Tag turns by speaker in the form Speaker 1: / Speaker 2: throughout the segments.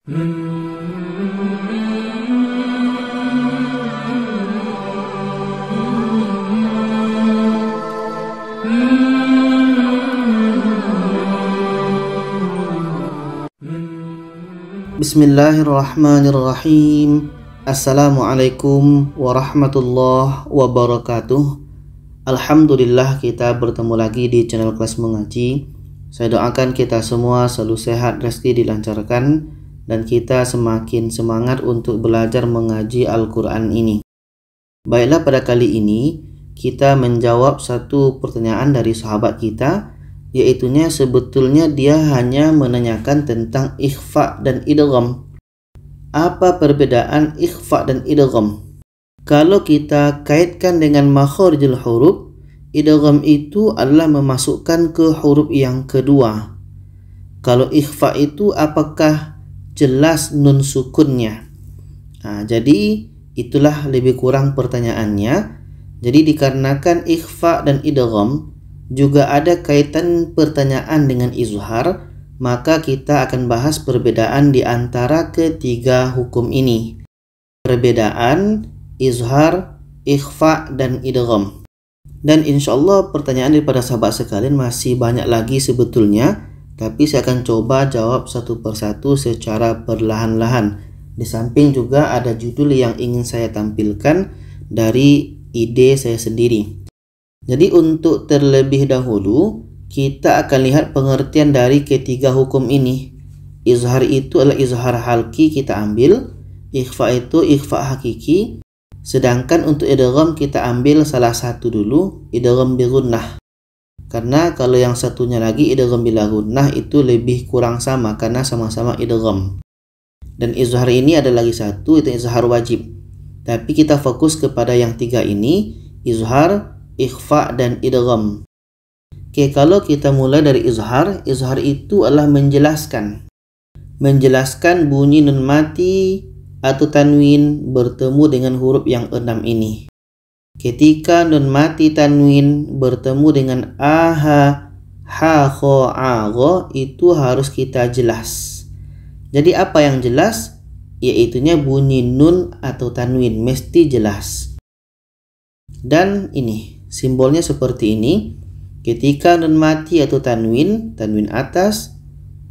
Speaker 1: Bismillahirrahmanirrahim. Assalamualaikum warahmatullahi wabarakatuh. Alhamdulillah, kita bertemu lagi di channel Kelas Mengaji. Saya doakan kita semua selalu sehat, rezeki dilancarkan, dan kita semakin semangat untuk belajar mengaji Al-Quran ini. Baiklah, pada kali ini kita menjawab satu pertanyaan dari sahabat kita, yaitunya sebetulnya dia hanya menanyakan tentang ikhfa dan idgham. Apa perbedaan ikhfa dan idgham? Kalau kita kaitkan dengan makharijul huruf, idgham itu adalah memasukkan ke huruf yang kedua. Kalau ikhfa itu apakah jelas nun sukunnya? Jadi itulah lebih kurang pertanyaannya. Jadi dikarenakan ikhfa dan idgham juga ada kaitan pertanyaan dengan izhar, maka kita akan bahas perbedaan di antara ketiga hukum ini. Perbedaan izhar, ikhfa, dan idgham. Dan insyaallah pertanyaan daripada sahabat sekalian masih banyak lagi sebetulnya, tapi saya akan coba jawab satu persatu secara perlahan-lahan. Di samping juga ada judul yang ingin saya tampilkan dari ide saya sendiri. Jadi untuk terlebih dahulu kita akan lihat pengertian dari ketiga hukum ini. Izhar itu adalah izhar halki, kita ambil. Ikhfa itu ikhfa hakiki. Sedangkan untuk idgham kita ambil salah satu dulu, idgham bi gunnah. Karena kalau yang satunya lagi idgham bila gunnah itu lebih kurang sama karena sama-sama idgham. Dan izhar ini ada lagi satu, itu izhar wajib. Tapi kita fokus kepada yang tiga ini, izhar, ikhfa, dan idgham. Oke, kalau kita mulai dari izhar, izhar itu adalah menjelaskan bunyi nun mati atau tanwin bertemu dengan huruf yang 6 ini. Ketika nun mati tanwin bertemu dengan aha, ha, kho, a, gho, itu harus kita jelas. Jadi apa yang jelas? Yaitunya bunyi nun atau tanwin mesti jelas. Dan ini simbolnya seperti ini. Ketika nun mati atau tanwin atas,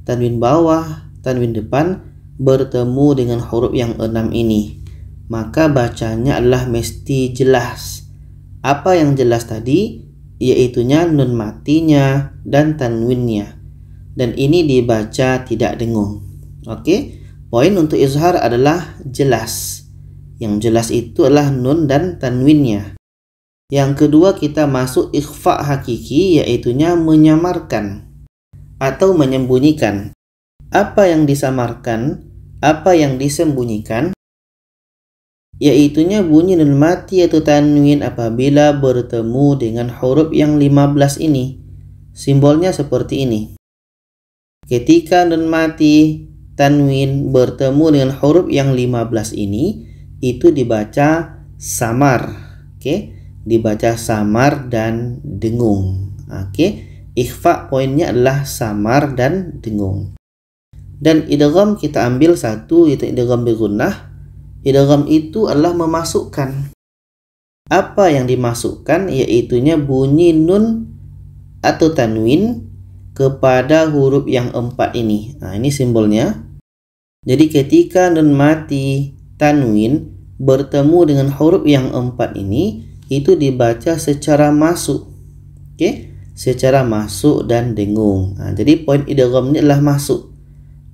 Speaker 1: tanwin bawah, tanwin depan bertemu dengan huruf yang 6 ini, maka bacanya adalah mesti jelas. Apa yang jelas tadi? Yaitunya nun matinya dan tanwinnya. Dan ini dibaca tidak dengung. Oke, poin untuk izhar adalah jelas. Yang jelas itu adalah nun dan tanwinnya. Yang kedua kita masuk ikhfa hakiki, yaitunya menyamarkan atau menyembunyikan. Apa yang disamarkan, apa yang disembunyikan? Yaitunya bunyi nun mati atau tanwin apabila bertemu dengan huruf yang 15 ini. Simbolnya seperti ini. Ketika nun mati tanwin bertemu dengan huruf yang 15 ini, itu dibaca samar. Oke, dibaca samar dan dengung. Oke, ikhfa poinnya adalah samar dan dengung. Dan idgham kita ambil satu, yaitu idgham bi gunnah. Idgham itu adalah memasukkan. Apa yang dimasukkan? Yaitunya bunyi nun atau tanwin kepada huruf yang 4 ini. Ini simbolnya. Jadi ketika nun mati tanwin bertemu dengan huruf yang 4 ini, itu dibaca secara masuk. Oke, secara masuk dan dengung. Jadi poin idgham ini adalah masuk.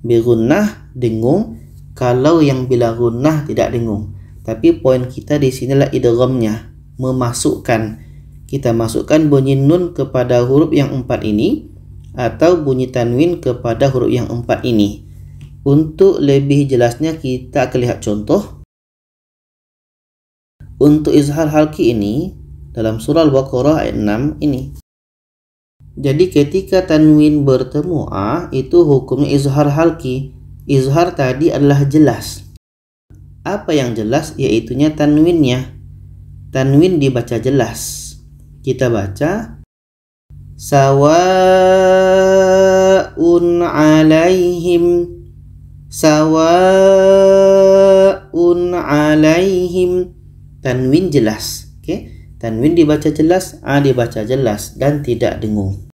Speaker 1: Bi gunnah dengung, kalau yang bila gunnah tidak dengung. Tapi poin kita di sini adalah idghamnya, memasukkan. Kita masukkan bunyi nun kepada huruf yang 4 ini atau bunyi tanwin kepada huruf yang 4 ini. Untuk lebih jelasnya kita akan lihat contoh. Untuk izhar halki ini dalam surah Al-Baqarah ayat 6 ini. Jadi ketika tanwin bertemu a, itu hukumnya izhar halki. Izhar tadi adalah jelas. Apa yang jelas? Yaitunya tanwinnya. Tanwin dibaca jelas. Kita baca sawa'un alaihim Sawa'un alaihim. Tanwin jelas. Oke. Tanwin dibaca jelas, dibaca jelas dan tidak dengung.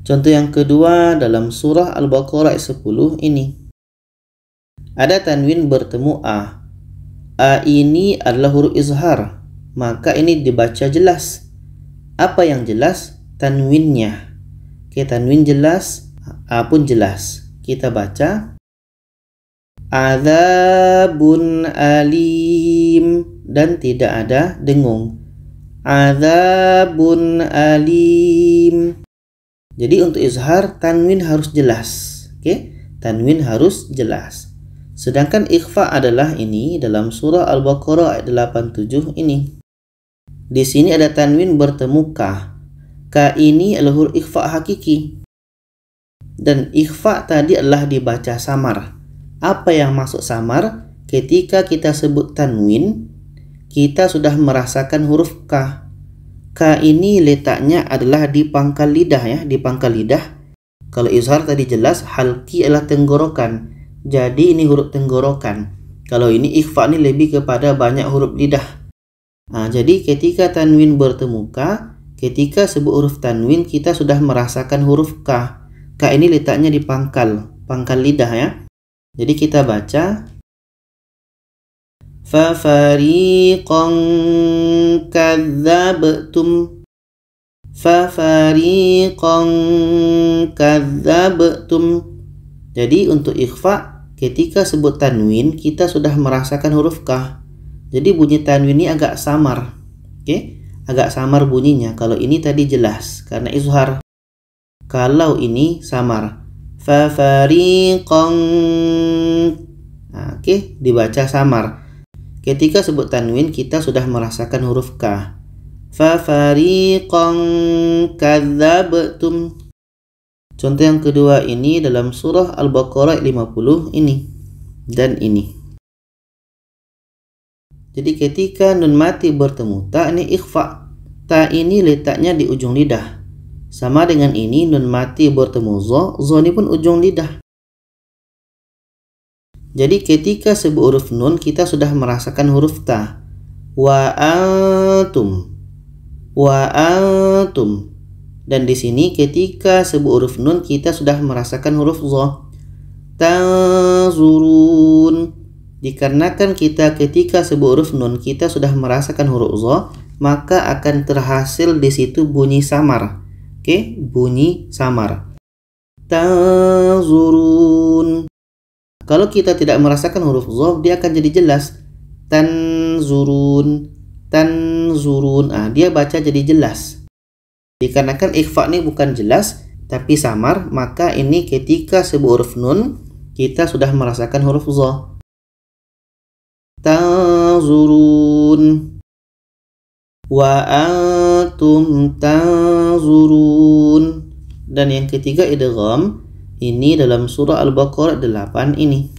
Speaker 1: Contoh yang kedua dalam surah Al-Baqarah ayat 10 ini. Ada tanwin bertemu a. A ini adalah huruf izhar, maka ini dibaca jelas. Apa yang jelas? Tanwinnya. Oke, tanwin jelas, a pun jelas. Kita baca adzabun alim dan tidak ada dengung. Adzabun alim. Jadi untuk izhar tanwin harus jelas. Oke, tanwin harus jelas. Sedangkan ikhfa adalah ini dalam surah Al-Baqarah ayat 87 ini. Di sini ada tanwin bertemu ka. Ka ini adalah huruf ikhfa hakiki. Dan ikhfa tadi adalah dibaca samar. Apa yang masuk samar? Ketika kita sebut tanwin, kita sudah merasakan huruf ka. Ka ini letaknya adalah di pangkal lidah ya, di pangkal lidah. Kalau izhar tadi jelas, halki adalah tenggorokan. Jadi ini huruf tenggorokan. Kalau ini ikhfa ini lebih kepada banyak huruf lidah. Jadi ketika tanwin bertemu ka, ketika sebut huruf tanwin kita sudah merasakan huruf ka. Ka ini letaknya di pangkal lidah ya. Jadi kita baca fa fariqan kadzabtum. Fa fariqan kadzabtum. Jadi untuk ikhfa ketika sebut tanwin kita sudah merasakan huruf ka. Jadi bunyi tanwin ini agak samar. Oke? Agak samar bunyinya. Kalau ini tadi jelas karena izhar. Kalau ini samar. Fa fariqan. Oke, dibaca samar. Ketika sebut tanwin kita sudah merasakan huruf ka. Fa fariqan kadzabtum. Contoh yang kedua ini dalam surah Al-Baqarah 50 ini dan ini. Jadi ketika nun mati bertemu ta ini ikhfa. Ta ini letaknya di ujung lidah. Sama dengan ini nun mati bertemu zo ini pun ujung lidah. Jadi ketika sebut huruf nun kita sudah merasakan huruf ta. Wa antum. Wa antum. Dan di sini ketika sebut huruf nun kita sudah merasakan huruf zo. Tanzurun. Dikarenakan kita ketika sebut huruf nun kita sudah merasakan huruf zo, maka akan terhasil di situ bunyi samar. Oke, bunyi samar. Tanzurun. Kalau kita tidak merasakan huruf zo, dia akan jadi jelas. Tanzurun. Tanzurun. Dia baca jadi jelas. Dikarenakan ikhfa ini bukan jelas tapi samar, maka ini ketika sebut huruf nun kita sudah merasakan huruf zo. Tanzurun. Wa antum tanzurun. Dan yang ketiga idgham. Ini dalam surah Al-Baqarah 8 ini.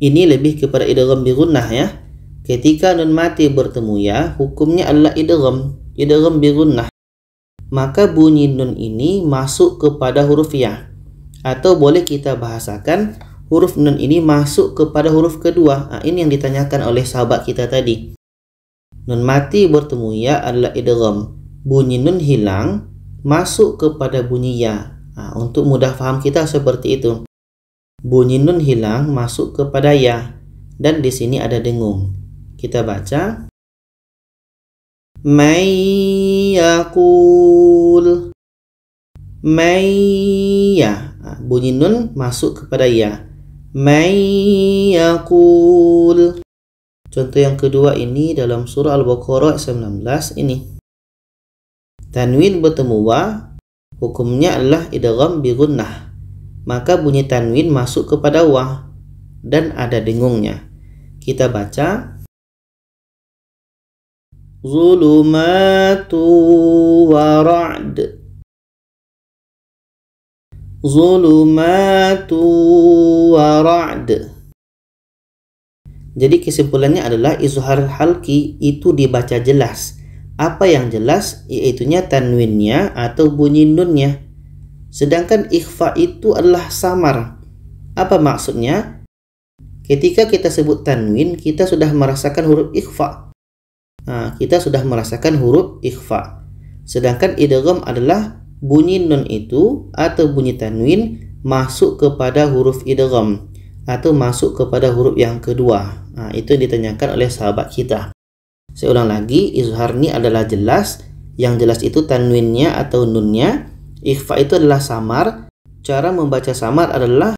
Speaker 1: Ini lebih kepada idgham bi gunnah ya. Ketika nun mati bertemu ya, hukumnya adalah idgham bi gunnah. Maka bunyi nun ini masuk kepada huruf ya. Atau boleh kita bahasakan huruf nun ini masuk kepada huruf kedua. Ini yang ditanyakan oleh sahabat kita tadi. Nun mati bertemu ya adalah idgham. Bunyi nun hilang masuk kepada bunyi ya. Untuk mudah paham kita seperti itu. Bunyi nun hilang masuk kepada ya. Dan di sini ada dengung. Kita baca. May yaqul. May ya. Bunyi nun masuk kepada ya. May yaqul. Contoh yang kedua ini dalam surah Al-Baqarah 19 ini. Tanwin bertemu wa. Hukumnya adalah idgham bi gunnah. Maka bunyi tanwin masuk kepada wa dan ada dengungnya. Kita baca zulumatu wa ra'd. Zulumatu wa ra'd. Jadi kesimpulannya adalah izhar halki itu dibaca jelas. Apa yang jelas yaitunya tanwinnya atau bunyi nunnya. Sedangkan ikhfa itu adalah samar. Apa maksudnya? Ketika kita sebut tanwin, kita sudah merasakan huruf ikhfa. Nah, kita sudah merasakan huruf ikhfa. Sedangkan idgham adalah bunyi nun itu atau bunyi tanwin masuk kepada huruf idgham atau masuk kepada huruf yang kedua. Nah, itu yang ditanyakan oleh sahabat kita. Saya ulang lagi, izhar ini adalah jelas. Yang jelas itu tanwinnya atau nunnya. Ikhfa itu adalah samar. Cara membaca samar adalah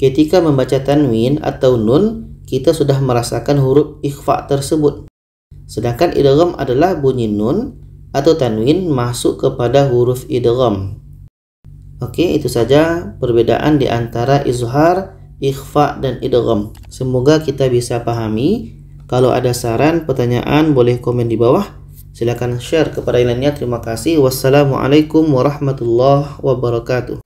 Speaker 1: ketika membaca tanwin atau nun, kita sudah merasakan huruf ikhfa tersebut. Sedangkan idgham adalah bunyi nun atau tanwin masuk kepada huruf idgham. Oke, itu saja perbedaan di antara izhar, ikhfa, dan idgham. Semoga kita bisa pahami. Kalau ada saran, pertanyaan, boleh komen di bawah. Silakan share kepada yang lainnya. Terima kasih. Wassalamualaikum warahmatullahi wabarakatuh.